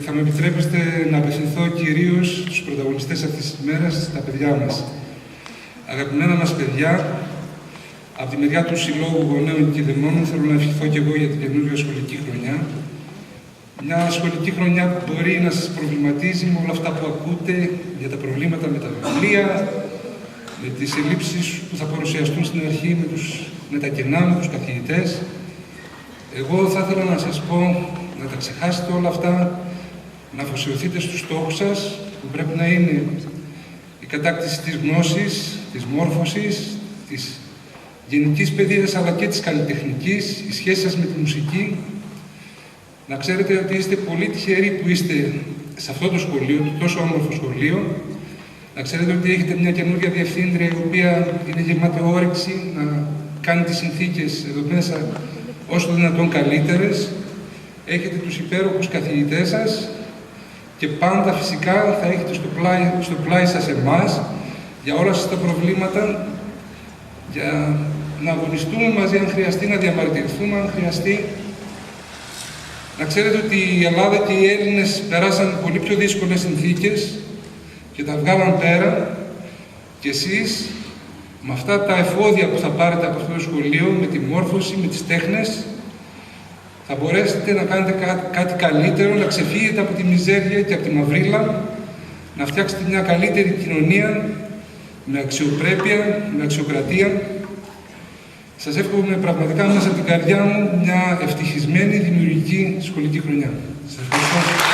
Θα μου επιτρέπεστε να απευθυνθώ κυρίως στους πρωταγωνιστές αυτής της ημέρας, τα παιδιά μας. Αγαπημένα μας παιδιά, από τη μεριά του Συλλόγου Γονέων και Δαιμόνων θέλω να ευχηθώ και εγώ για την καινούργια σχολική χρονιά. Μια σχολική χρονιά που μπορεί να σας προβληματίζει με όλα αυτά που ακούτε για τα προβλήματα με τα βιβλία, με τις ελλείψεις που θα παρουσιαστούν στην αρχή, με τα κενά, με τους καθηγητές. Εγώ θα ήθελα να σας πω να τα ξεχάσετε όλα αυτά, να αφοσιωθείτε στους στόχους σας, που πρέπει να είναι η κατάκτηση της γνώσης, της μόρφωσης, της γενικής παιδείας αλλά και της καλλιτεχνικής, η σχέση σας με τη μουσική. Να ξέρετε ότι είστε πολύ τυχεροί που είστε σε αυτό το σχολείο, το τόσο όμορφο σχολείο. Να ξέρετε ότι έχετε μια καινούργια διευθύντρια η οποία είναι γεμάτη όρεξη να κάνει τις συνθήκες εδώ μέσα όσο δυνατόν καλύτερες. Έχετε τους υπέροχους καθηγητές σας και πάντα φυσικά θα έχετε στο πλάι σας εμάς για όλα σας τα προβλήματα, για να αγωνιστούμε μαζί αν χρειαστεί, να διαμαρτυρηθούμε αν χρειαστεί. Να ξέρετε ότι η Ελλάδα και οι Έλληνες περάσαν πολύ πιο δύσκολες συνθήκες και τα βγάλαν πέρα και εσείς με αυτά τα εφόδια που θα πάρετε από αυτό το σχολείο, με τη μόρφωση, με τις τέχνες, θα μπορέσετε να κάνετε κάτι καλύτερο, να ξεφύγετε από τη μιζέρια και από τη μαυρίλα, να φτιάξετε μια καλύτερη κοινωνία με αξιοπρέπεια, με αξιοκρατία. Σας εύχομαι πραγματικά μέσα από την καρδιά μου μια ευτυχισμένη, δημιουργική σχολική χρονιά. Σας ευχαριστώ.